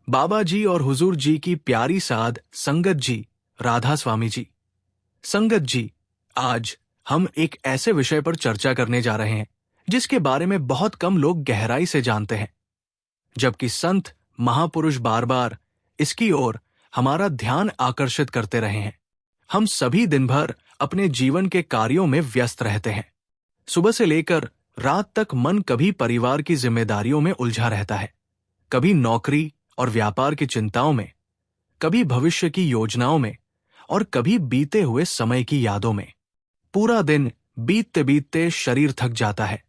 बाबा जी और हुजूर जी की प्यारी साध संगत जी, राधा स्वामी जी। संगत जी, आज हम एक ऐसे विषय पर चर्चा करने जा रहे हैं जिसके बारे में बहुत कम लोग गहराई से जानते हैं, जबकि संत महापुरुष बार बार इसकी ओर हमारा ध्यान आकर्षित करते रहे हैं। हम सभी दिन भर अपने जीवन के कार्यों में व्यस्त रहते हैं। सुबह से लेकर रात तक मन कभी परिवार की जिम्मेदारियों में उलझा रहता है, कभी नौकरी और व्यापार की चिंताओं में, कभी भविष्य की योजनाओं में और कभी बीते हुए समय की यादों में। पूरा दिन बीतते बीतते शरीर थक जाता है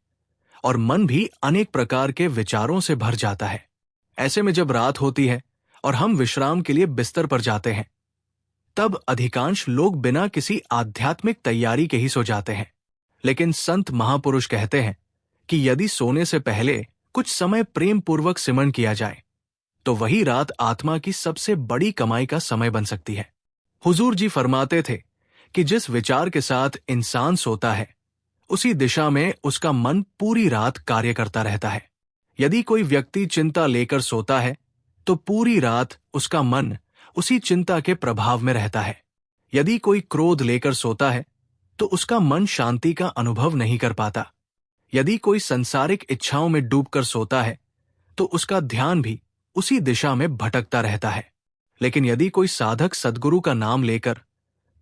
और मन भी अनेक प्रकार के विचारों से भर जाता है। ऐसे में जब रात होती है और हम विश्राम के लिए बिस्तर पर जाते हैं, तब अधिकांश लोग बिना किसी आध्यात्मिक तैयारी के ही सो जाते हैं। लेकिन संत महापुरुष कहते हैं कि यदि सोने से पहले कुछ समय प्रेम पूर्वक सिमरन किया जाए तो वही रात आत्मा की सबसे बड़ी कमाई का समय बन सकती है। हुजूर जी फरमाते थे कि जिस विचार के साथ इंसान सोता है, उसी दिशा में उसका मन पूरी रात कार्य करता रहता है। यदि कोई व्यक्ति चिंता लेकर सोता है तो पूरी रात उसका मन उसी चिंता के प्रभाव में रहता है। यदि कोई क्रोध लेकर सोता है तो उसका मन शांति का अनुभव नहीं कर पाता। यदि कोई सांसारिक इच्छाओं में डूबकर सोता है तो उसका ध्यान भी उसी दिशा में भटकता रहता है। लेकिन यदि कोई साधक सद्गुरु का नाम लेकर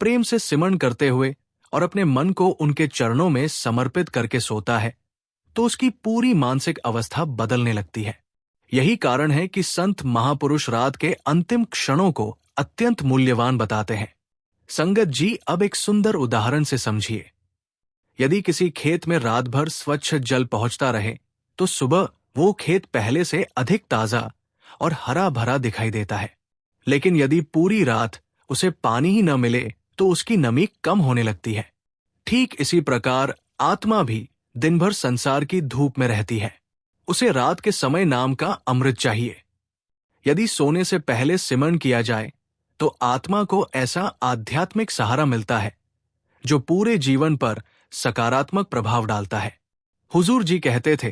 प्रेम से सिमरन करते हुए और अपने मन को उनके चरणों में समर्पित करके सोता है तो उसकी पूरी मानसिक अवस्था बदलने लगती है। यही कारण है कि संत महापुरुष रात के अंतिम क्षणों को अत्यंत मूल्यवान बताते हैं। संगत जी, अब एक सुंदर उदाहरण से समझिए। यदि किसी खेत में रात भर स्वच्छ जल पहुंचता रहे तो सुबह वो खेत पहले से अधिक ताजा और हरा भरा दिखाई देता है। लेकिन यदि पूरी रात उसे पानी ही न मिले तो उसकी नमी कम होने लगती है। ठीक इसी प्रकार आत्मा भी दिन भर संसार की धूप में रहती है। उसे रात के समय नाम का अमृत चाहिए। यदि सोने से पहले सिमरन किया जाए तो आत्मा को ऐसा आध्यात्मिक सहारा मिलता है जो पूरे जीवन पर सकारात्मक प्रभाव डालता है। हुजूर जी कहते थे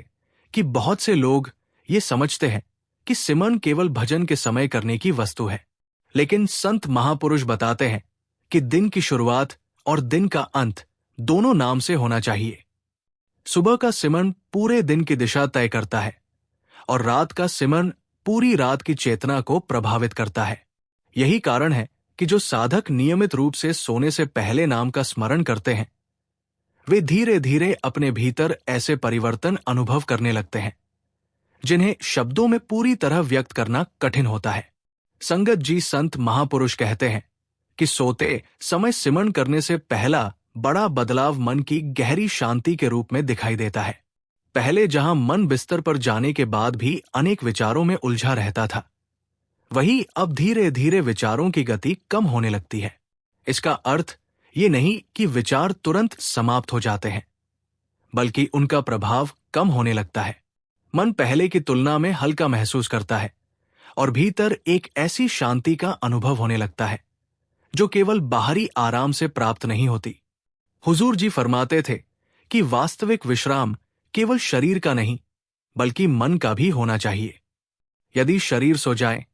कि बहुत से लोग ये समझते हैं कि सिमरन केवल भजन के समय करने की वस्तु है, लेकिन संत महापुरुष बताते हैं कि दिन की शुरुआत और दिन का अंत दोनों नाम से होना चाहिए। सुबह का सिमरन पूरे दिन की दिशा तय करता है और रात का सिमरन पूरी रात की चेतना को प्रभावित करता है। यही कारण है कि जो साधक नियमित रूप से सोने से पहले नाम का स्मरण करते हैं, वे धीरे धीरे अपने भीतर ऐसे परिवर्तन अनुभव करने लगते हैं जिन्हें शब्दों में पूरी तरह व्यक्त करना कठिन होता है। संगत जी, संत महापुरुष कहते हैं कि सोते समय सिमरन करने से पहला बड़ा बदलाव मन की गहरी शांति के रूप में दिखाई देता है। पहले जहां मन बिस्तर पर जाने के बाद भी अनेक विचारों में उलझा रहता था, वही अब धीरे धीरे विचारों की गति कम होने लगती है। इसका अर्थ ये नहीं कि विचार तुरंत समाप्त हो जाते हैं, बल्कि उनका प्रभाव कम होने लगता है। मन पहले की तुलना में हल्का महसूस करता है और भीतर एक ऐसी शांति का अनुभव होने लगता है जो केवल बाहरी आराम से प्राप्त नहीं होती। हुजूर जी फरमाते थे कि वास्तविक विश्राम केवल शरीर का नहीं बल्कि मन का भी होना चाहिए। यदि शरीर सो जाए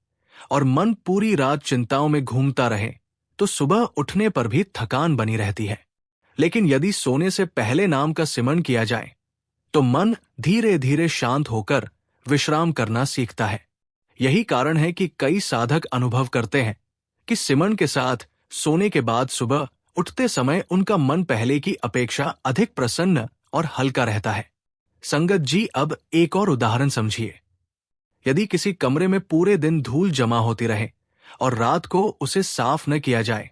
और मन पूरी रात चिंताओं में घूमता रहे तो सुबह उठने पर भी थकान बनी रहती है। लेकिन यदि सोने से पहले नाम का सिमरन किया जाए तो मन धीरे धीरे शांत होकर विश्राम करना सीखता है। यही कारण है कि कई साधक अनुभव करते हैं कि सिमरन के साथ सोने के बाद सुबह उठते समय उनका मन पहले की अपेक्षा अधिक प्रसन्न और हल्का रहता है। संगत जी, अब एक और उदाहरण समझिए। यदि किसी कमरे में पूरे दिन धूल जमा होती रहे और रात को उसे साफ न किया जाए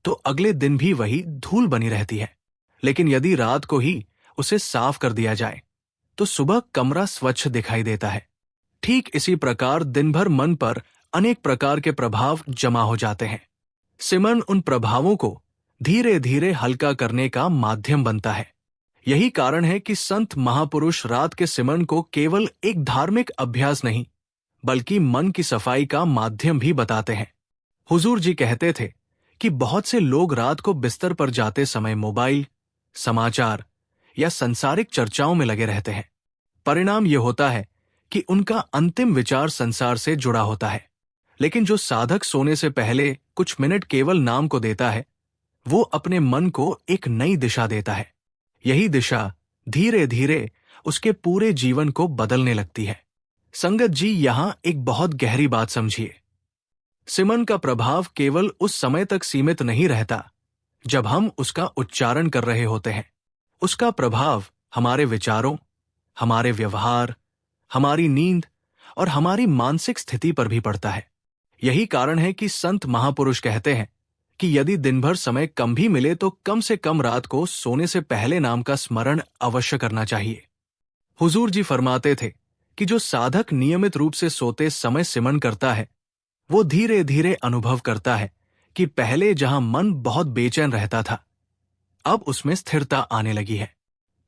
तो अगले दिन भी वही धूल बनी रहती है। लेकिन यदि रात को ही उसे साफ कर दिया जाए तो सुबह कमरा स्वच्छ दिखाई देता है। ठीक इसी प्रकार दिन भर मन पर अनेक प्रकार के प्रभाव जमा हो जाते हैं। सिमरन उन प्रभावों को धीरे धीरे हल्का करने का माध्यम बनता है। यही कारण है कि संत महापुरुष रात के सिमरन को केवल एक धार्मिक अभ्यास नहीं बल्कि मन की सफाई का माध्यम भी बताते हैं। हुजूर जी कहते थे कि बहुत से लोग रात को बिस्तर पर जाते समय मोबाइल, समाचार या सांसारिक चर्चाओं में लगे रहते हैं। परिणाम यह होता है कि उनका अंतिम विचार संसार से जुड़ा होता है। लेकिन जो साधक सोने से पहले कुछ मिनट केवल नाम को देता है, वो अपने मन को एक नई दिशा देता है। यही दिशा धीरे धीरे उसके पूरे जीवन को बदलने लगती है। संगत जी, यहां एक बहुत गहरी बात समझिए। सिमरन का प्रभाव केवल उस समय तक सीमित नहीं रहता जब हम उसका उच्चारण कर रहे होते हैं। उसका प्रभाव हमारे विचारों, हमारे व्यवहार, हमारी नींद और हमारी मानसिक स्थिति पर भी पड़ता है। यही कारण है कि संत महापुरुष कहते हैं कि यदि दिन भर समय कम भी मिले तो कम से कम रात को सोने से पहले नाम का स्मरण अवश्य करना चाहिए। हुजूर जी फरमाते थे कि जो साधक नियमित रूप से सोते समय सिमरन करता है, वो धीरे धीरे अनुभव करता है कि पहले जहां मन बहुत बेचैन रहता था, अब उसमें स्थिरता आने लगी है।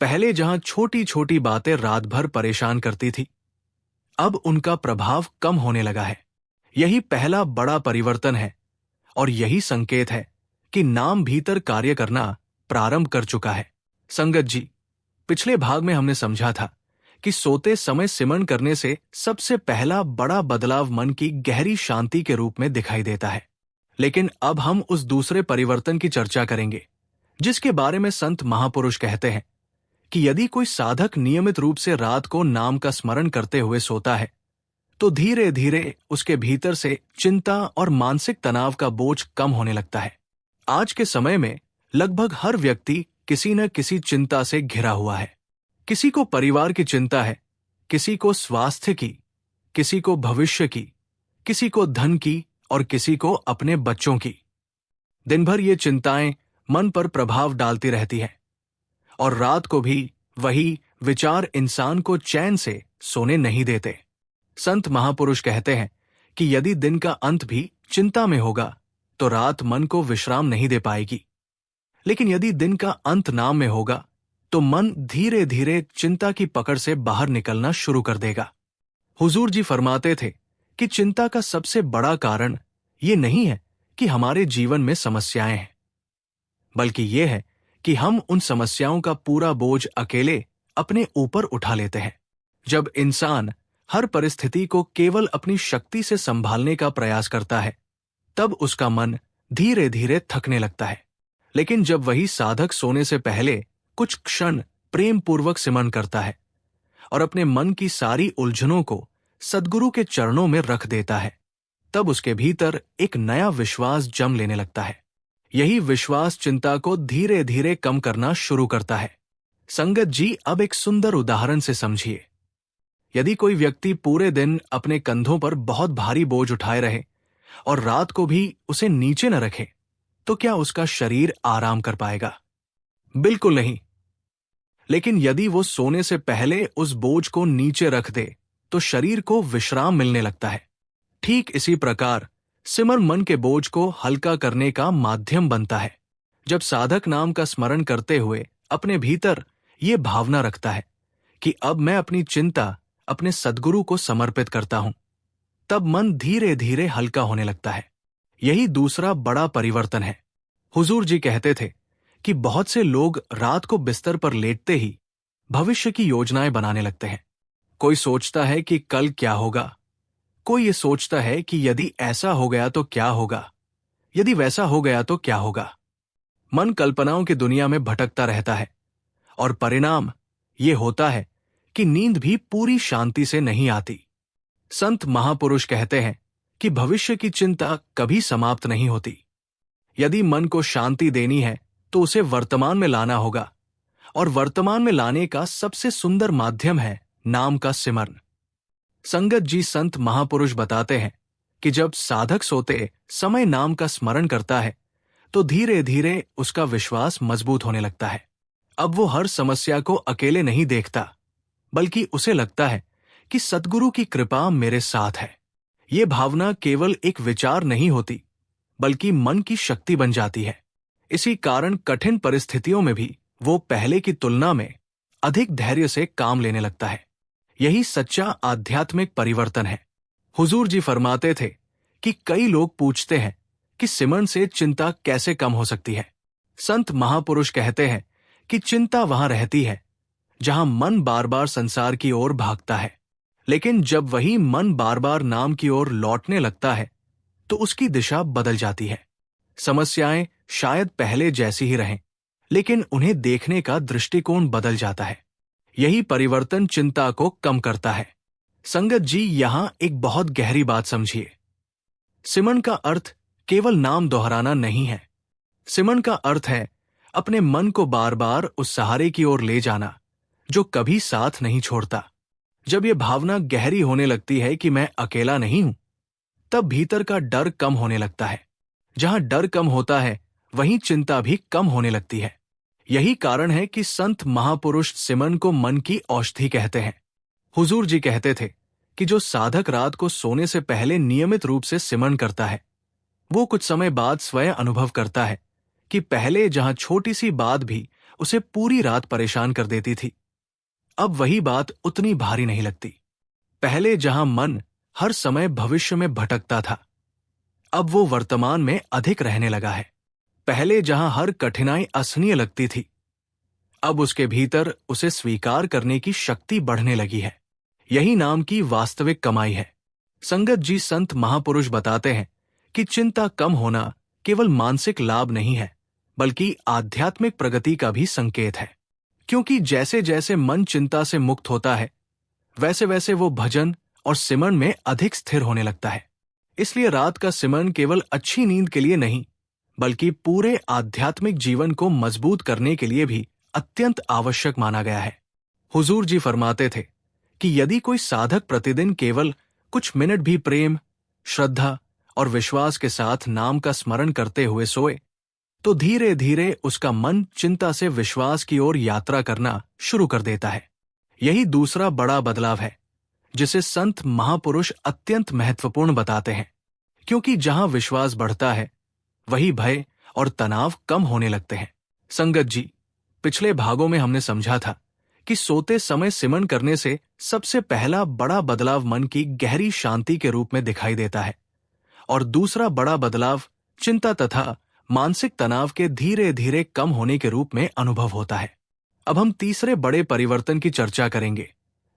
पहले जहां छोटी छोटी बातें रात भर परेशान करती थी, अब उनका प्रभाव कम होने लगा है। यही पहला बड़ा परिवर्तन है और यही संकेत है कि नाम भीतर कार्य करना प्रारंभ कर चुका है। संगत जी, पिछले भाग में हमने समझा था कि सोते समय सिमरन करने से सबसे पहला बड़ा बदलाव मन की गहरी शांति के रूप में दिखाई देता है। लेकिन अब हम उस दूसरे परिवर्तन की चर्चा करेंगे जिसके बारे में संत महापुरुष कहते हैं कि यदि कोई साधक नियमित रूप से रात को नाम का स्मरण करते हुए सोता है तो धीरे धीरे उसके भीतर से चिंता और मानसिक तनाव का बोझ कम होने लगता है। आज के समय में लगभग हर व्यक्ति किसी न किसी चिंता से घिरा हुआ है। किसी को परिवार की चिंता है, किसी को स्वास्थ्य की, किसी को भविष्य की, किसी को धन की और किसी को अपने बच्चों की। दिन भर ये चिंताएं मन पर प्रभाव डालती रहती हैं और रात को भी वही विचार इंसान को चैन से सोने नहीं देते। संत महापुरुष कहते हैं कि यदि दिन का अंत भी चिंता में होगा तो रात मन को विश्राम नहीं दे पाएगी, लेकिन यदि दिन का अंत नाम में होगा तो मन धीरे धीरे चिंता की पकड़ से बाहर निकलना शुरू कर देगा। हुजूर जी फरमाते थे कि चिंता का सबसे बड़ा कारण ये नहीं है कि हमारे जीवन में समस्याएं हैं, बल्कि ये है कि हम उन समस्याओं का पूरा बोझ अकेले अपने ऊपर उठा लेते हैं। जब इंसान हर परिस्थिति को केवल अपनी शक्ति से संभालने का प्रयास करता है, तब उसका मन धीरे धीरे थकने लगता है। लेकिन जब वही साधक सोने से पहले कुछ क्षण प्रेम पूर्वक सिमरन करता है और अपने मन की सारी उलझनों को सद्गुरु के चरणों में रख देता है, तब उसके भीतर एक नया विश्वास जम लेने लगता है। यही विश्वास चिंता को धीरे धीरे कम करना शुरू करता है। संगत जी, अब एक सुंदर उदाहरण से समझिए। यदि कोई व्यक्ति पूरे दिन अपने कंधों पर बहुत भारी बोझ उठाए रहे और रात को भी उसे नीचे न रखे, तो क्या उसका शरीर आराम कर पाएगा? बिल्कुल नहीं। लेकिन यदि वो सोने से पहले उस बोझ को नीचे रख दे तो शरीर को विश्राम मिलने लगता है। ठीक इसी प्रकार सिमरन मन के बोझ को हल्का करने का माध्यम बनता है। जब साधक नाम का स्मरण करते हुए अपने भीतर ये भावना रखता है कि अब मैं अपनी चिंता अपने सद्गुरु को समर्पित करता हूं, तब मन धीरे धीरे हल्का होने लगता है। यही दूसरा बड़ा परिवर्तन है। हुजूर जी कहते थे कि बहुत से लोग रात को बिस्तर पर लेटते ही भविष्य की योजनाएं बनाने लगते हैं। कोई सोचता है कि कल क्या होगा, कोई ये सोचता है कि यदि ऐसा हो गया तो क्या होगा, यदि वैसा हो गया तो क्या होगा। मन कल्पनाओं की दुनिया में भटकता रहता है और परिणाम ये होता है कि नींद भी पूरी शांति से नहीं आती। संत महापुरुष कहते हैं कि भविष्य की चिंता कभी समाप्त नहीं होती। यदि मन को शांति देनी है तो उसे वर्तमान में लाना होगा, और वर्तमान में लाने का सबसे सुंदर माध्यम है नाम का सिमरन। संगत जी, संत महापुरुष बताते हैं कि जब साधक सोते समय नाम का स्मरण करता है तो धीरे धीरे उसका विश्वास मजबूत होने लगता है। अब वो हर समस्या को अकेले नहीं देखता, बल्कि उसे लगता है कि सद्गुरु की कृपा मेरे साथ है। ये भावना केवल एक विचार नहीं होती, बल्कि मन की शक्ति बन जाती है। इसी कारण कठिन परिस्थितियों में भी वो पहले की तुलना में अधिक धैर्य से काम लेने लगता है। यही सच्चा आध्यात्मिक परिवर्तन है। हुजूर जी फरमाते थे कि कई लोग पूछते हैं कि सिमरन से चिंता कैसे कम हो सकती है। संत महापुरुष कहते हैं कि चिंता वहां रहती है जहां मन बार बार संसार की ओर भागता है, लेकिन जब वही मन बार बार नाम की ओर लौटने लगता है तो उसकी दिशा बदल जाती है। समस्याएं शायद पहले जैसी ही रहें, लेकिन उन्हें देखने का दृष्टिकोण बदल जाता है। यही परिवर्तन चिंता को कम करता है। संगत जी, यहां एक बहुत गहरी बात समझिए। सिमरन का अर्थ केवल नाम दोहराना नहीं है। सिमरन का अर्थ है अपने मन को बार बार उस सहारे की ओर ले जाना जो कभी साथ नहीं छोड़ता। जब यह भावना गहरी होने लगती है कि मैं अकेला नहीं हूं, तब भीतर का डर कम होने लगता है। जहां डर कम होता है, वहीं चिंता भी कम होने लगती है। यही कारण है कि संत महापुरुष सिमरन को मन की औषधि कहते हैं। हुजूर जी कहते थे कि जो साधक रात को सोने से पहले नियमित रूप से सिमरन करता है, वो कुछ समय बाद स्वयं अनुभव करता है कि पहले जहां छोटी सी बात भी उसे पूरी रात परेशान कर देती थी, अब वही बात उतनी भारी नहीं लगती। पहले जहां मन हर समय भविष्य में भटकता था, अब वो वर्तमान में अधिक रहने लगा है। पहले जहां हर कठिनाई असहनीय लगती थी, अब उसके भीतर उसे स्वीकार करने की शक्ति बढ़ने लगी है। यही नाम की वास्तविक कमाई है। संगत जी, संत महापुरुष बताते हैं कि चिंता कम होना केवल मानसिक लाभ नहीं है, बल्कि आध्यात्मिक प्रगति का भी संकेत है। क्योंकि जैसे जैसे मन चिंता से मुक्त होता है, वैसे वैसे वो भजन और सिमरन में अधिक स्थिर होने लगता है। इसलिए रात का सिमरन केवल अच्छी नींद के लिए नहीं, बल्कि पूरे आध्यात्मिक जीवन को मजबूत करने के लिए भी अत्यंत आवश्यक माना गया है। हुजूर जी फरमाते थे कि यदि कोई साधक प्रतिदिन केवल कुछ मिनट भी प्रेम, श्रद्धा और विश्वास के साथ नाम का स्मरण करते हुए सोए, तो धीरे धीरे उसका मन चिंता से विश्वास की ओर यात्रा करना शुरू कर देता है। यही दूसरा बड़ा बदलाव है जिसे संत महापुरुष अत्यंत महत्वपूर्ण बताते हैं। क्योंकि जहां विश्वास बढ़ता है, वही भय और तनाव कम होने लगते हैं। संगत जी, पिछले भागों में हमने समझा था कि सोते समय सिमरन करने से सबसे पहला बड़ा बदलाव मन की गहरी शांति के रूप में दिखाई देता है, और दूसरा बड़ा बदलाव चिंता तथा मानसिक तनाव के धीरे धीरे कम होने के रूप में अनुभव होता है। अब हम तीसरे बड़े परिवर्तन की चर्चा करेंगे,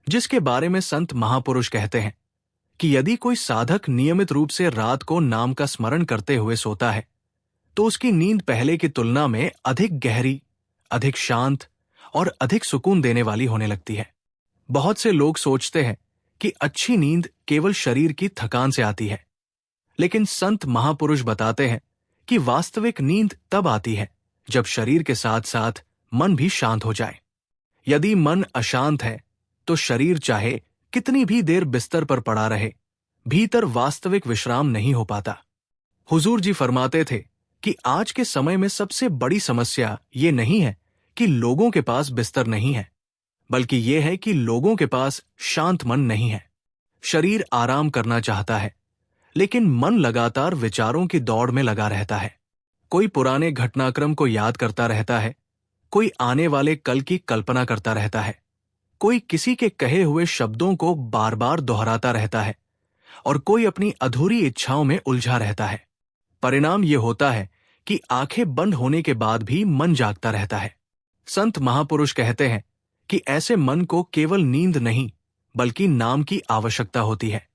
जिसके बारे में संत महापुरुष कहते हैं कि यदि कोई साधक नियमित रूप से रात को नाम का स्मरण करते हुए सोता है, तो उसकी नींद पहले की तुलना में अधिक गहरी, अधिक शांत और अधिक सुकून देने वाली होने लगती है। बहुत से लोग सोचते हैं कि अच्छी नींद केवल शरीर की थकान से आती है, लेकिन संत महापुरुष बताते हैं कि वास्तविक नींद तब आती है जब शरीर के साथ साथ मन भी शांत हो जाए। यदि मन अशांत है, तो शरीर चाहे कितनी भी देर बिस्तर पर पड़ा रहे, भीतर वास्तविक विश्राम नहीं हो पाता। हुजूर जी फरमाते थे कि आज के समय में सबसे बड़ी समस्या ये नहीं है कि लोगों के पास बिस्तर नहीं है, बल्कि ये है कि लोगों के पास शांत मन नहीं है। शरीर आराम करना चाहता है, लेकिन मन लगातार विचारों की दौड़ में लगा रहता है। कोई पुराने घटनाक्रम को याद करता रहता है, कोई आने वाले कल की कल्पना करता रहता है, कोई किसी के कहे हुए शब्दों को बार बार दोहराता रहता है, और कोई अपनी अधूरी इच्छाओं में उलझा रहता है। परिणाम ये होता है कि आंखें बंद होने के बाद भी मन जागता रहता है। संत महापुरुष कहते हैं कि ऐसे मन को केवल नींद नहीं, बल्कि नाम की आवश्यकता होती है,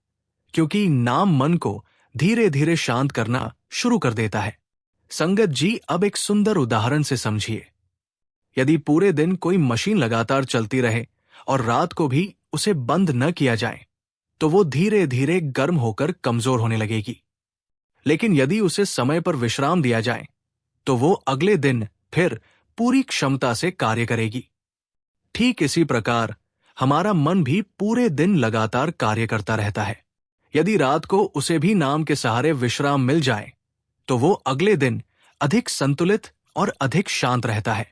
क्योंकि नाम मन को धीरे धीरे शांत करना शुरू कर देता है। संगत जी, अब एक सुंदर उदाहरण से समझिए। यदि पूरे दिन कोई मशीन लगातार चलती रहे और रात को भी उसे बंद न किया जाए, तो वो धीरे धीरे गर्म होकर कमजोर होने लगेगी। लेकिन यदि उसे समय पर विश्राम दिया जाए, तो वो अगले दिन फिर पूरी क्षमता से कार्य करेगी। ठीक इसी प्रकार हमारा मन भी पूरे दिन लगातार कार्य करता रहता है। यदि रात को उसे भी नाम के सहारे विश्राम मिल जाए, तो वो अगले दिन अधिक संतुलित और अधिक शांत रहता है।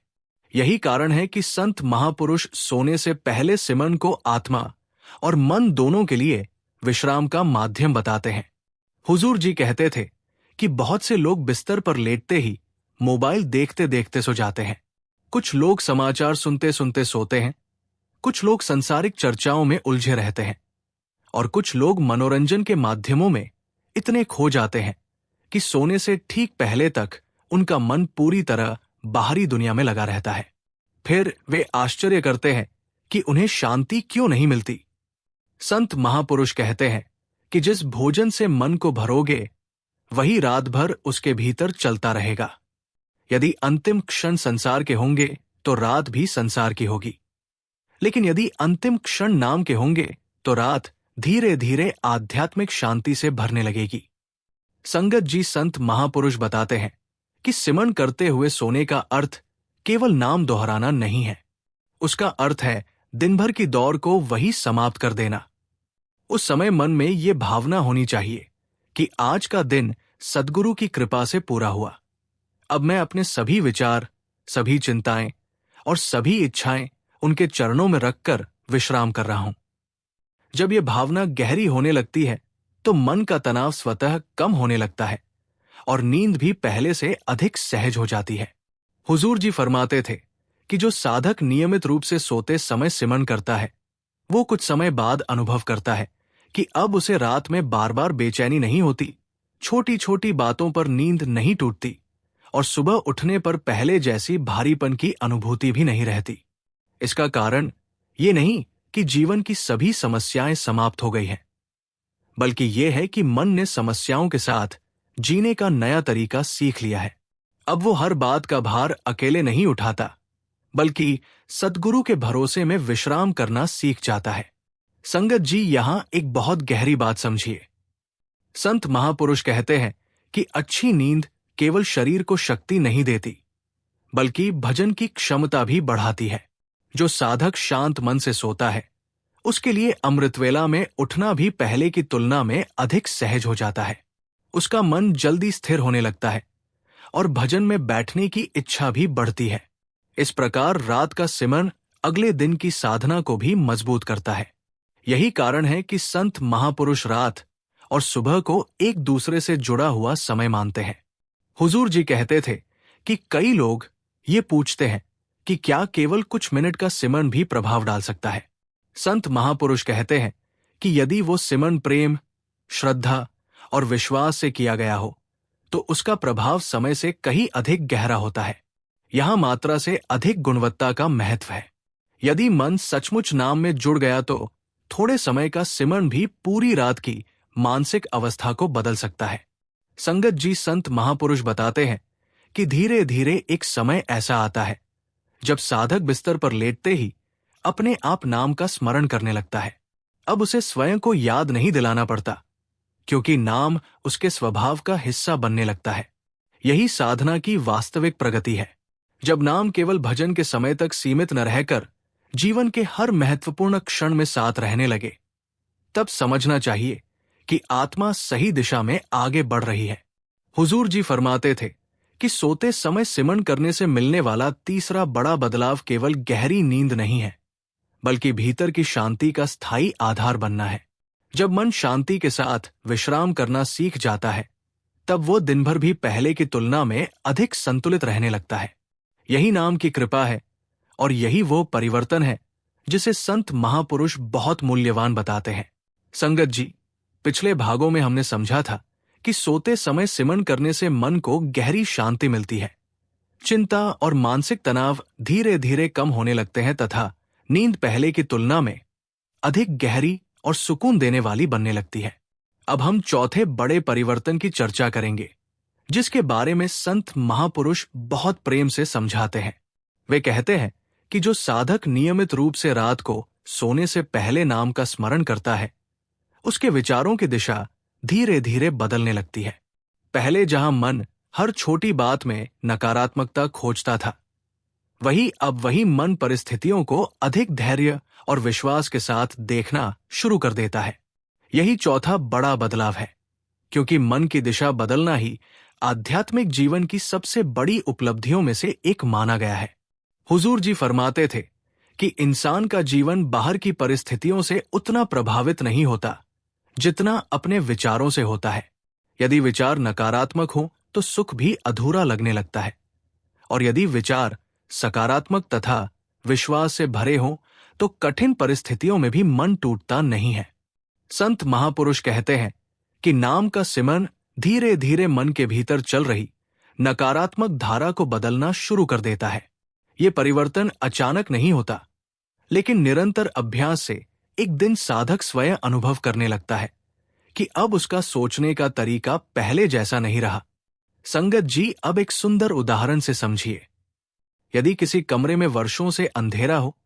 यही कारण है कि संत महापुरुष सोने से पहले सिमरन को आत्मा और मन दोनों के लिए विश्राम का माध्यम बताते हैं। हुजूर जी कहते थे कि बहुत से लोग बिस्तर पर लेटते ही मोबाइल देखते देखते सो जाते हैं। कुछ लोग समाचार सुनते सुनते सोते हैं, कुछ लोग सांसारिक चर्चाओं में उलझे रहते हैं, और कुछ लोग मनोरंजन के माध्यमों में इतने खो जाते हैं कि सोने से ठीक पहले तक उनका मन पूरी तरह बाहरी दुनिया में लगा रहता है। फिर वे आश्चर्य करते हैं कि उन्हें शांति क्यों नहीं मिलती। संत महापुरुष कहते हैं कि जिस भोजन से मन को भरोगे, वही रात भर उसके भीतर चलता रहेगा। यदि अंतिम क्षण संसार के होंगे तो रात भी संसार की होगी, लेकिन यदि अंतिम क्षण नाम के होंगे तो रात धीरे धीरे आध्यात्मिक शांति से भरने लगेगी। संगत जी संत महापुरुष बताते हैं कि सिमरन करते हुए सोने का अर्थ केवल नाम दोहराना नहीं है। उसका अर्थ है दिन भर की दौड़ को वही समाप्त कर देना। उस समय मन में ये भावना होनी चाहिए कि आज का दिन सद्गुरु की कृपा से पूरा हुआ। अब मैं अपने सभी विचार, सभी चिंताएं और सभी इच्छाएं उनके चरणों में रखकर विश्राम कर रहा हूं। जब यह भावना गहरी होने लगती है तो मन का तनाव स्वतः कम होने लगता है और नींद भी पहले से अधिक सहज हो जाती है। हुजूर जी फरमाते थे कि जो साधक नियमित रूप से सोते समय सिमरन करता है, वो कुछ समय बाद अनुभव करता है कि अब उसे रात में बार बार बेचैनी नहीं होती, छोटी छोटी बातों पर नींद नहीं टूटती और सुबह उठने पर पहले जैसी भारीपन की अनुभूति भी नहीं रहती। इसका कारण ये नहीं कि जीवन की सभी समस्याएं समाप्त हो गई हैं, बल्कि यह है कि मन ने समस्याओं के साथ जीने का नया तरीका सीख लिया है। अब वो हर बात का भार अकेले नहीं उठाता, बल्कि सद्गुरु के भरोसे में विश्राम करना सीख जाता है। संगत जी यहां एक बहुत गहरी बात समझिए। संत महापुरुष कहते हैं कि अच्छी नींद केवल शरीर को शक्ति नहीं देती, बल्कि भजन की क्षमता भी बढ़ाती है। जो साधक शांत मन से सोता है, उसके लिए अमृतवेला में उठना भी पहले की तुलना में अधिक सहज हो जाता है। उसका मन जल्दी स्थिर होने लगता है और भजन में बैठने की इच्छा भी बढ़ती है। इस प्रकार रात का सिमरन अगले दिन की साधना को भी मजबूत करता है। यही कारण है कि संत महापुरुष रात और सुबह को एक दूसरे से जुड़ा हुआ समय मानते हैं। हुजूर जी कहते थे कि कई लोग ये पूछते हैं कि क्या केवल कुछ मिनट का सिमरन भी प्रभाव डाल सकता है। संत महापुरुष कहते हैं कि यदि वो सिमरन प्रेम, श्रद्धा और विश्वास से किया गया हो तो उसका प्रभाव समय से कहीं अधिक गहरा होता है। यहां मात्रा से अधिक गुणवत्ता का महत्व है। यदि मन सचमुच नाम में जुड़ गया तो थोड़े समय का सिमरन भी पूरी रात की मानसिक अवस्था को बदल सकता है। संगत जी संत महापुरुष बताते हैं कि धीरे धीरे एक समय ऐसा आता है जब साधक बिस्तर पर लेटते ही अपने आप नाम का स्मरण करने लगता है। अब उसे स्वयं को याद नहीं दिलाना पड़ता, क्योंकि नाम उसके स्वभाव का हिस्सा बनने लगता है। यही साधना की वास्तविक प्रगति है। जब नाम केवल भजन के समय तक सीमित न रहकर जीवन के हर महत्वपूर्ण क्षण में साथ रहने लगे, तब समझना चाहिए कि आत्मा सही दिशा में आगे बढ़ रही है। हुजूर जी फरमाते थे कि सोते समय सिमरन करने से मिलने वाला तीसरा बड़ा बदलाव केवल गहरी नींद नहीं है, बल्कि भीतर की शांति का स्थायी आधार बनना है। जब मन शांति के साथ विश्राम करना सीख जाता है, तब वो दिन भर भी पहले की तुलना में अधिक संतुलित रहने लगता है। यही नाम की कृपा है और यही वो परिवर्तन है जिसे संत महापुरुष बहुत मूल्यवान बताते हैं। संगत जी, पिछले भागों में हमने समझा था कि सोते समय सिमरन करने से मन को गहरी शांति मिलती है। चिंता और मानसिक तनाव धीरे धीरे कम होने लगते हैं तथा नींद पहले की तुलना में अधिक गहरी और सुकून देने वाली बनने लगती है। अब हम चौथे बड़े परिवर्तन की चर्चा करेंगे, जिसके बारे में संत महापुरुष बहुत प्रेम से समझाते हैं। वे कहते हैं कि जो साधक नियमित रूप से रात को सोने से पहले नाम का स्मरण करता है, उसके विचारों की दिशा धीरे धीरे बदलने लगती है। पहले जहां मन हर छोटी बात में नकारात्मकता खोजता था, वही मन परिस्थितियों को अधिक धैर्य और विश्वास के साथ देखना शुरू कर देता है। यही चौथा बड़ा बदलाव है, क्योंकि मन की दिशा बदलना ही आध्यात्मिक जीवन की सबसे बड़ी उपलब्धियों में से एक माना गया है। हुजूर जी फरमाते थे कि इंसान का जीवन बाहर की परिस्थितियों से उतना प्रभावित नहीं होता जितना अपने विचारों से होता है। यदि विचार नकारात्मक हो तो सुख भी अधूरा लगने लगता है, और यदि विचार सकारात्मक तथा विश्वास से भरे हों तो कठिन परिस्थितियों में भी मन टूटता नहीं है। संत महापुरुष कहते हैं कि नाम का सिमरन धीरे धीरे मन के भीतर चल रही नकारात्मक धारा को बदलना शुरू कर देता है। ये परिवर्तन अचानक नहीं होता, लेकिन निरंतर अभ्यास से एक दिन साधक स्वयं अनुभव करने लगता है कि अब उसका सोचने का तरीका पहले जैसा नहीं रहा। संगत जी, अब एक सुंदर उदाहरण से समझिए। यदि किसी कमरे में वर्षों से अंधेरा हो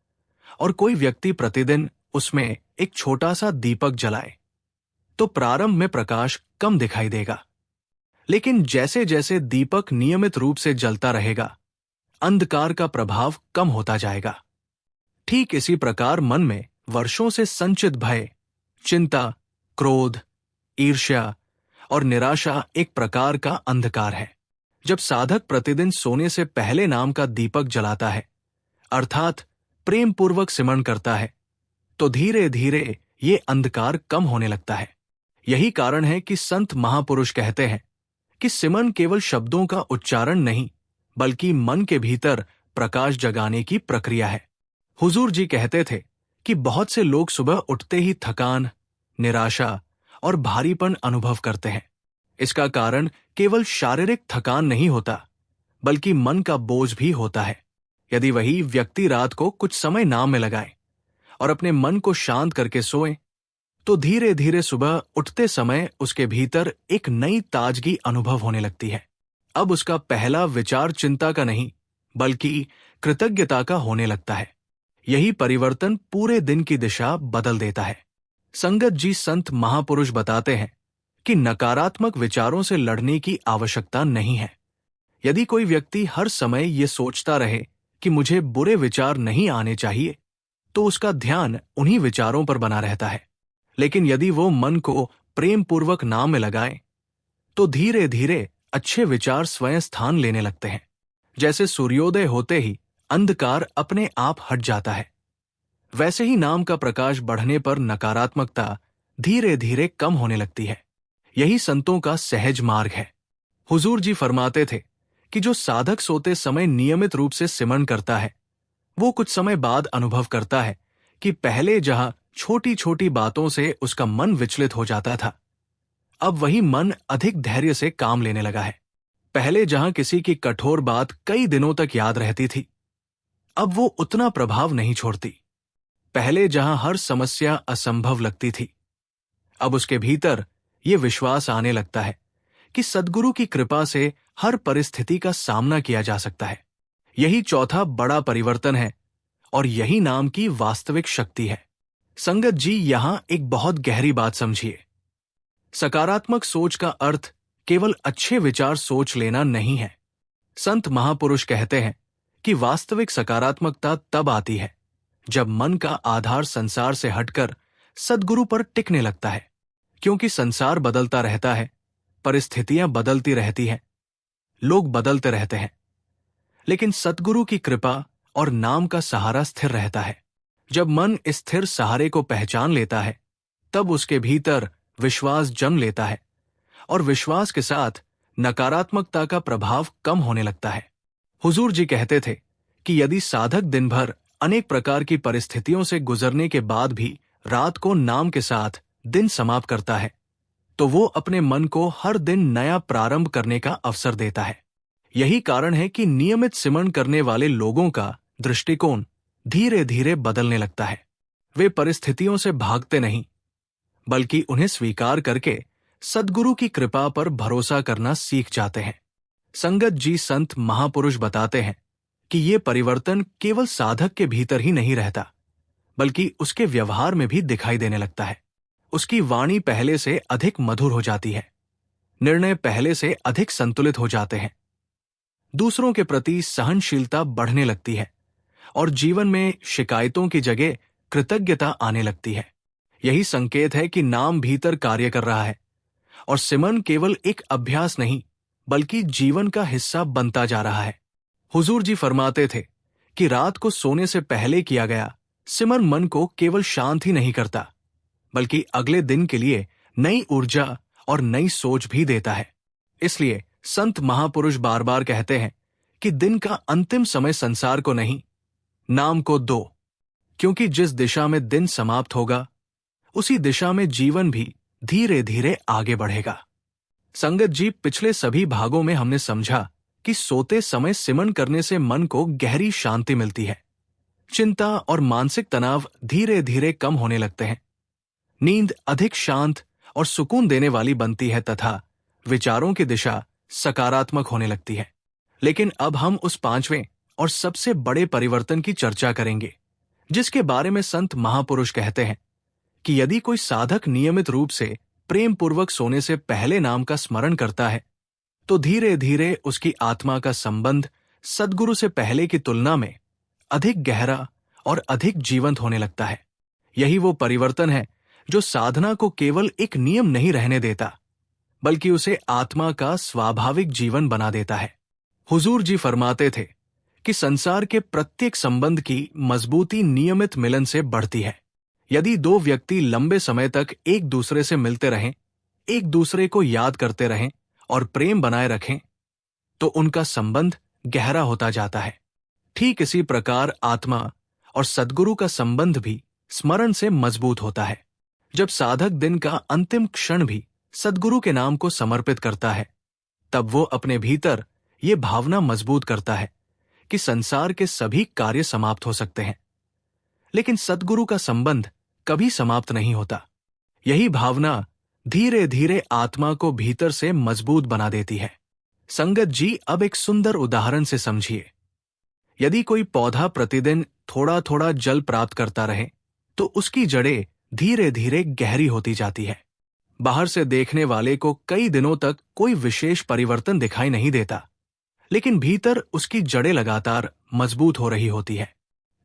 और कोई व्यक्ति प्रतिदिन उसमें एक छोटा सा दीपक जलाए, तो प्रारंभ में प्रकाश कम दिखाई देगा। लेकिन जैसे जैसे दीपक नियमित रूप से जलता रहेगा, अंधकार का प्रभाव कम होता जाएगा। ठीक इसी प्रकार मन में वर्षों से संचित भय, चिंता, क्रोध, ईर्ष्या और निराशा एक प्रकार का अंधकार है। जब साधक प्रतिदिन सोने से पहले नाम का दीपक जलाता है, अर्थात प्रेम पूर्वक सिमरण करता है, तो धीरे धीरे ये अंधकार कम होने लगता है। यही कारण है कि संत महापुरुष कहते हैं कि सिमरण केवल शब्दों का उच्चारण नहीं, बल्कि मन के भीतर प्रकाश जगाने की प्रक्रिया है। हुजूर जी कहते थे कि बहुत से लोग सुबह उठते ही थकान, निराशा और भारीपन अनुभव करते हैं। इसका कारण केवल शारीरिक थकान नहीं होता, बल्कि मन का बोझ भी होता है। यदि वही व्यक्ति रात को कुछ समय नाम में लगाए और अपने मन को शांत करके सोए, तो धीरे धीरे सुबह उठते समय उसके भीतर एक नई ताजगी अनुभव होने लगती है। अब उसका पहला विचार चिंता का नहीं, बल्कि कृतज्ञता का होने लगता है। यही परिवर्तन पूरे दिन की दिशा बदल देता है। संगत जी, संत महापुरुष बताते हैं कि नकारात्मक विचारों से लड़ने की आवश्यकता नहीं है। यदि कोई व्यक्ति हर समय ये सोचता रहे कि मुझे बुरे विचार नहीं आने चाहिए, तो उसका ध्यान उन्हीं विचारों पर बना रहता है। लेकिन यदि वो मन को प्रेम पूर्वक नाम में लगाए, तो धीरे धीरे अच्छे विचार स्वयं स्थान लेने लगते हैं। जैसे सूर्योदय होते ही अंधकार अपने आप हट जाता है, वैसे ही नाम का प्रकाश बढ़ने पर नकारात्मकता धीरे धीरे कम होने लगती है। यही संतों का सहज मार्ग है। हुजूर जी फरमाते थे कि जो साधक सोते समय नियमित रूप से सिमरण करता है, वो कुछ समय बाद अनुभव करता है कि पहले जहां छोटी छोटी बातों से उसका मन विचलित हो जाता था, अब वही मन अधिक धैर्य से काम लेने लगा है। पहले जहां किसी की कठोर बात कई दिनों तक याद रहती थी, अब वो उतना प्रभाव नहीं छोड़ती। पहले जहां हर समस्या असंभव लगती थी, अब उसके भीतर ये विश्वास आने लगता है कि सद्गुरु की कृपा से हर परिस्थिति का सामना किया जा सकता है। यही चौथा बड़ा परिवर्तन है और यही नाम की वास्तविक शक्ति है। संगत जी, यहां एक बहुत गहरी बात समझिए। सकारात्मक सोच का अर्थ केवल अच्छे विचार सोच लेना नहीं है। संत महापुरुष कहते हैं कि वास्तविक सकारात्मकता तब आती है जब मन का आधार संसार से हटकर सद्गुरु पर टिकने लगता है। क्योंकि संसार बदलता रहता है, परिस्थितियां बदलती रहती हैं, लोग बदलते रहते हैं, लेकिन सद्गुरु की कृपा और नाम का सहारा स्थिर रहता है। जब मन इस स्थिर सहारे को पहचान लेता है, तब उसके भीतर विश्वास जन्म लेता है और विश्वास के साथ नकारात्मकता का प्रभाव कम होने लगता है। हुजूर जी कहते थे कि यदि साधक दिन भर अनेक प्रकार की परिस्थितियों से गुजरने के बाद भी रात को नाम के साथ दिन समाप्त करता है, तो वो अपने मन को हर दिन नया प्रारंभ करने का अवसर देता है। यही कारण है कि नियमित सिमरण करने वाले लोगों का दृष्टिकोण धीरे धीरे बदलने लगता है। वे परिस्थितियों से भागते नहीं, बल्कि उन्हें स्वीकार करके सद्गुरु की कृपा पर भरोसा करना सीख जाते हैं। संगत जी, संत महापुरुष बताते हैं कि ये परिवर्तन केवल साधक के भीतर ही नहीं रहता, बल्कि उसके व्यवहार में भी दिखाई देने लगता है। उसकी वाणी पहले से अधिक मधुर हो जाती है, निर्णय पहले से अधिक संतुलित हो जाते हैं, दूसरों के प्रति सहनशीलता बढ़ने लगती है और जीवन में शिकायतों की जगह कृतज्ञता आने लगती है। यही संकेत है कि नाम भीतर कार्य कर रहा है और सिमरण केवल एक अभ्यास नहीं, बल्कि जीवन का हिस्सा बनता जा रहा है। हुजूर जी फरमाते थे कि रात को सोने से पहले किया गया सिमरण मन को केवल शांत ही नहीं करता, बल्कि अगले दिन के लिए नई ऊर्जा और नई सोच भी देता है। इसलिए संत महापुरुष बार बार कहते हैं कि दिन का अंतिम समय संसार को नहीं, नाम को दो, क्योंकि जिस दिशा में दिन समाप्त होगा, उसी दिशा में जीवन भी धीरे धीरे आगे बढ़ेगा। संगत जी, पिछले सभी भागों में हमने समझा कि सोते समय सिमरण करने से मन को गहरी शांति मिलती है, चिंता और मानसिक तनाव धीरे धीरे कम होने लगते हैं, नींद अधिक शांत और सुकून देने वाली बनती है तथा विचारों की दिशा सकारात्मक होने लगती है। लेकिन अब हम उस पांचवें और सबसे बड़े परिवर्तन की चर्चा करेंगे, जिसके बारे में संत महापुरुष कहते हैं कि यदि कोई साधक नियमित रूप से प्रेम पूर्वक सोने से पहले नाम का स्मरण करता है, तो धीरे धीरे उसकी आत्मा का संबंध सद्गुरु से पहले की तुलना में अधिक गहरा और अधिक जीवंत होने लगता है। यही वो परिवर्तन है जो साधना को केवल एक नियम नहीं रहने देता, बल्कि उसे आत्मा का स्वाभाविक जीवन बना देता है। हुजूर जी फरमाते थे कि संसार के प्रत्येक संबंध की मजबूती नियमित मिलन से बढ़ती है। यदि दो व्यक्ति लंबे समय तक एक दूसरे से मिलते रहें, एक दूसरे को याद करते रहें और प्रेम बनाए रखें, तो उनका संबंध गहरा होता जाता है। ठीक इसी प्रकार आत्मा और सद्गुरु का संबंध भी स्मरण से मजबूत होता है। जब साधक दिन का अंतिम क्षण भी सद्गुरु के नाम को समर्पित करता है, तब वो अपने भीतर ये भावना मजबूत करता है कि संसार के सभी कार्य समाप्त हो सकते हैं, लेकिन सद्गुरु का संबंध कभी समाप्त नहीं होता। यही भावना धीरे धीरे आत्मा को भीतर से मजबूत बना देती है। संगत जी, अब एक सुंदर उदाहरण से समझिए। यदि कोई पौधा प्रतिदिन थोड़ा थोड़ा जल प्राप्त करता रहे, तो उसकी जड़ें धीरे धीरे गहरी होती जाती है। बाहर से देखने वाले को कई दिनों तक कोई विशेष परिवर्तन दिखाई नहीं देता, लेकिन भीतर उसकी जड़ें लगातार मजबूत हो रही होती है।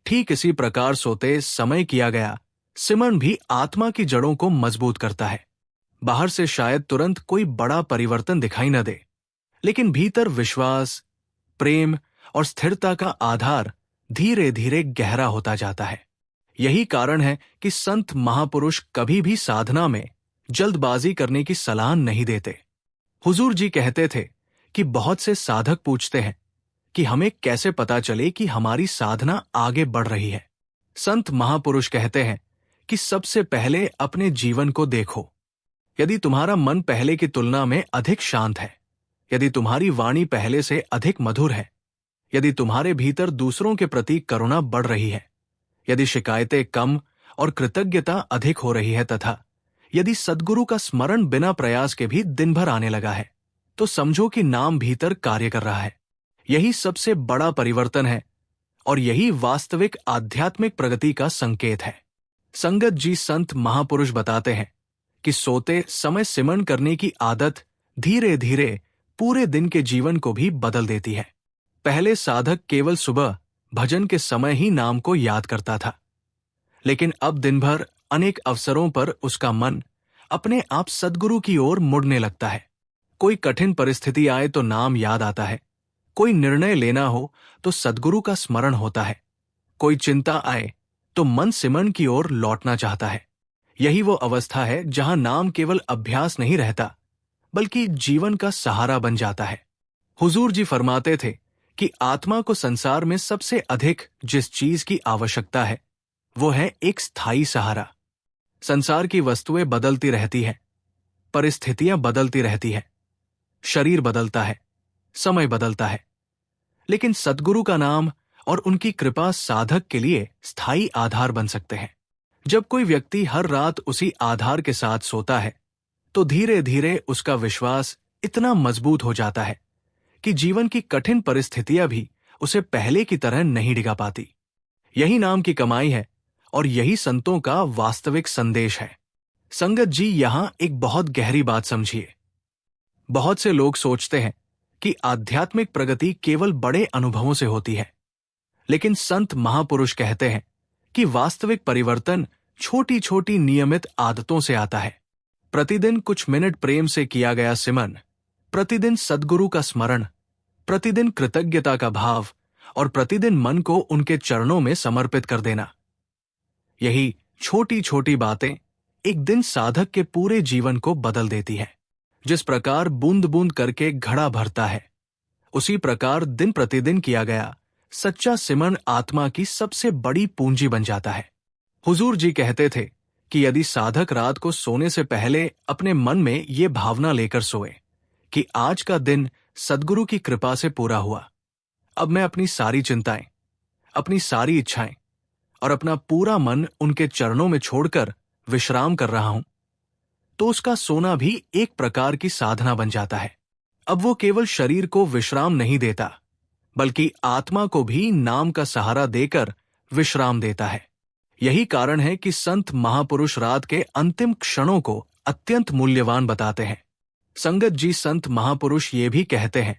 ठीक इसी प्रकार सोते समय किया गया सिमरन भी आत्मा की जड़ों को मजबूत करता है। बाहर से शायद तुरंत कोई बड़ा परिवर्तन दिखाई न दे, लेकिन भीतर विश्वास, प्रेम और स्थिरता का आधार धीरे धीरे गहरा होता जाता है। यही कारण है कि संत महापुरुष कभी भी साधना में जल्दबाजी करने की सलाह नहीं देते। हुजूर जी कहते थे कि बहुत से साधक पूछते हैं कि हमें कैसे पता चले कि हमारी साधना आगे बढ़ रही है। संत महापुरुष कहते हैं कि सबसे पहले अपने जीवन को देखो। यदि तुम्हारा मन पहले की तुलना में अधिक शांत है, यदि तुम्हारी वाणी पहले से अधिक मधुर है, यदि तुम्हारे भीतर दूसरों के प्रति करुणा बढ़ रही है, यदि शिकायतें कम और कृतज्ञता अधिक हो रही है तथा यदि सद्गुरु का स्मरण बिना प्रयास के भी दिन भर आने लगा है, तो समझो कि नाम भीतर कार्य कर रहा है। यही सबसे बड़ा परिवर्तन है और यही वास्तविक आध्यात्मिक प्रगति का संकेत है। संगत जी, संत महापुरुष बताते हैं कि सोते समय सिमरन करने की आदत धीरे धीरे पूरे दिन के जीवन को भी बदल देती है। पहले साधक केवल सुबह भजन के समय ही नाम को याद करता था, लेकिन अब दिन भर अनेक अवसरों पर उसका मन अपने आप सद्गुरु की ओर मुड़ने लगता है। कोई कठिन परिस्थिति आए तो नाम याद आता है, कोई निर्णय लेना हो तो सद्गुरु का स्मरण होता है, कोई चिंता आए तो मन सिमरन की ओर लौटना चाहता है। यही वो अवस्था है जहां नाम केवल अभ्यास नहीं रहता, बल्कि जीवन का सहारा बन जाता है। हुजूर जी फरमाते थे कि आत्मा को संसार में सबसे अधिक जिस चीज की आवश्यकता है, वो है एक स्थायी सहारा। संसार की वस्तुएं बदलती रहती हैं, परिस्थितियां बदलती रहती हैं, शरीर बदलता है, समय बदलता है, लेकिन सद्गुरु का नाम और उनकी कृपा साधक के लिए स्थायी आधार बन सकते हैं। जब कोई व्यक्ति हर रात उसी आधार के साथ सोता है, तो धीरे धीरे उसका विश्वास इतना मजबूत हो जाता है कि जीवन की कठिन परिस्थितियां भी उसे पहले की तरह नहीं डिगा पाती। यही नाम की कमाई है और यही संतों का वास्तविक संदेश है। संगत जी, यहां एक बहुत गहरी बात समझिए। बहुत से लोग सोचते हैं कि आध्यात्मिक प्रगति केवल बड़े अनुभवों से होती है, लेकिन संत महापुरुष कहते हैं कि वास्तविक परिवर्तन छोटी छोटी नियमित आदतों से आता है। प्रतिदिन कुछ मिनट प्रेम से किया गया सिमरन, प्रतिदिन सद्गुरु का स्मरण, प्रतिदिन कृतज्ञता का भाव और प्रतिदिन मन को उनके चरणों में समर्पित कर देना। यही छोटी छोटी बातें एक दिन साधक के पूरे जीवन को बदल देती है। जिस प्रकार बूंद बूंद करके घड़ा भरता है, उसी प्रकार दिन प्रतिदिन किया गया सच्चा सिमरन आत्मा की सबसे बड़ी पूंजी बन जाता है। हुजूर जी कहते थे कि यदि साधक रात को सोने से पहले अपने मन में ये भावना लेकर सोए कि आज का दिन सद्गुरु की कृपा से पूरा हुआ, अब मैं अपनी सारी चिंताएं, अपनी सारी इच्छाएं और अपना पूरा मन उनके चरणों में छोड़कर विश्राम कर रहा हूं, तो उसका सोना भी एक प्रकार की साधना बन जाता है। अब वो केवल शरीर को विश्राम नहीं देता, बल्कि आत्मा को भी नाम का सहारा देकर विश्राम देता है। यही कारण है कि संत महापुरुष रात के अंतिम क्षणों को अत्यंत मूल्यवान बताते हैं। संगत जी संत महापुरुष ये भी कहते हैं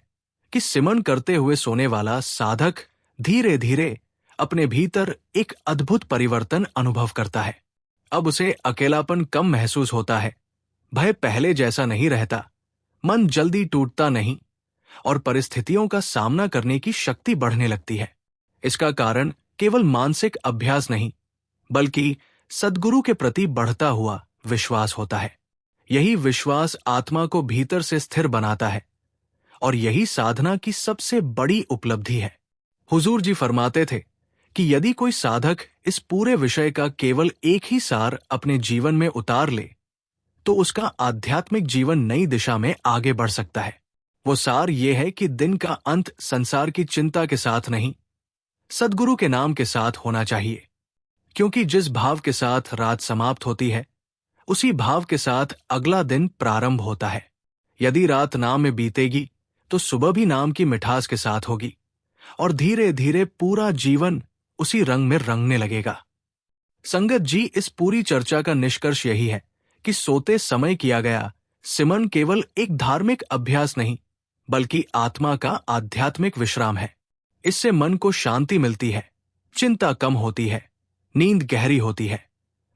कि सिमरन करते हुए सोने वाला साधक धीरे धीरे अपने भीतर एक अद्भुत परिवर्तन अनुभव करता है। अब उसे अकेलापन कम महसूस होता है, भय पहले जैसा नहीं रहता, मन जल्दी टूटता नहीं और परिस्थितियों का सामना करने की शक्ति बढ़ने लगती है। इसका कारण केवल मानसिक अभ्यास नहीं, बल्कि सद्गुरु के प्रति बढ़ता हुआ विश्वास होता है। यही विश्वास आत्मा को भीतर से स्थिर बनाता है और यही साधना की सबसे बड़ी उपलब्धि है। हुजूर जी फरमाते थे कि यदि कोई साधक इस पूरे विषय का केवल एक ही सार अपने जीवन में उतार ले, तो उसका आध्यात्मिक जीवन नई दिशा में आगे बढ़ सकता है। वो सार ये है कि दिन का अंत संसार की चिंता के साथ नहीं, सद्गुरु के नाम के साथ होना चाहिए। क्योंकि जिस भाव के साथ रात समाप्त होती है, उसी भाव के साथ अगला दिन प्रारंभ होता है। यदि रात नाम में बीतेगी, तो सुबह भी नाम की मिठास के साथ होगी और धीरे धीरे पूरा जीवन उसी रंग में रंगने लगेगा। संगत जी, इस पूरी चर्चा का निष्कर्ष यही है कि सोते समय किया गया सिमरन केवल एक धार्मिक अभ्यास नहीं, बल्कि आत्मा का आध्यात्मिक विश्राम है। इससे मन को शांति मिलती है, चिंता कम होती है, नींद गहरी होती है,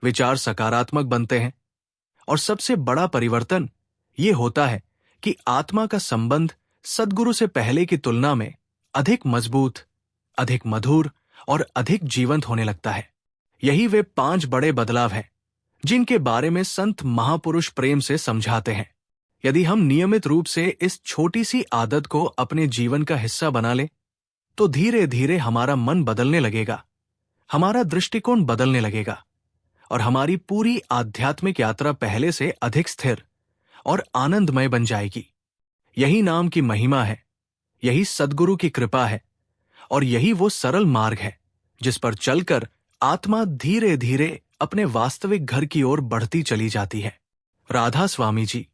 विचार सकारात्मक बनते हैं और सबसे बड़ा परिवर्तन ये होता है कि आत्मा का संबंध सद्गुरु से पहले की तुलना में अधिक मजबूत, अधिक मधुर और अधिक जीवंत होने लगता है। यही वे 5 बड़े बदलाव हैं जिनके बारे में संत महापुरुष प्रेम से समझाते हैं। यदि हम नियमित रूप से इस छोटी सी आदत को अपने जीवन का हिस्सा बना लें, तो धीरे धीरे हमारा मन बदलने लगेगा, हमारा दृष्टिकोण बदलने लगेगा और हमारी पूरी आध्यात्मिक यात्रा पहले से अधिक स्थिर और आनंदमय बन जाएगी। यही नाम की महिमा है, यही सद्गुरु की कृपा है और यही वो सरल मार्ग है जिस पर चलकर आत्मा धीरे धीरे अपने वास्तविक घर की ओर बढ़ती चली जाती है। राधा स्वामी जी।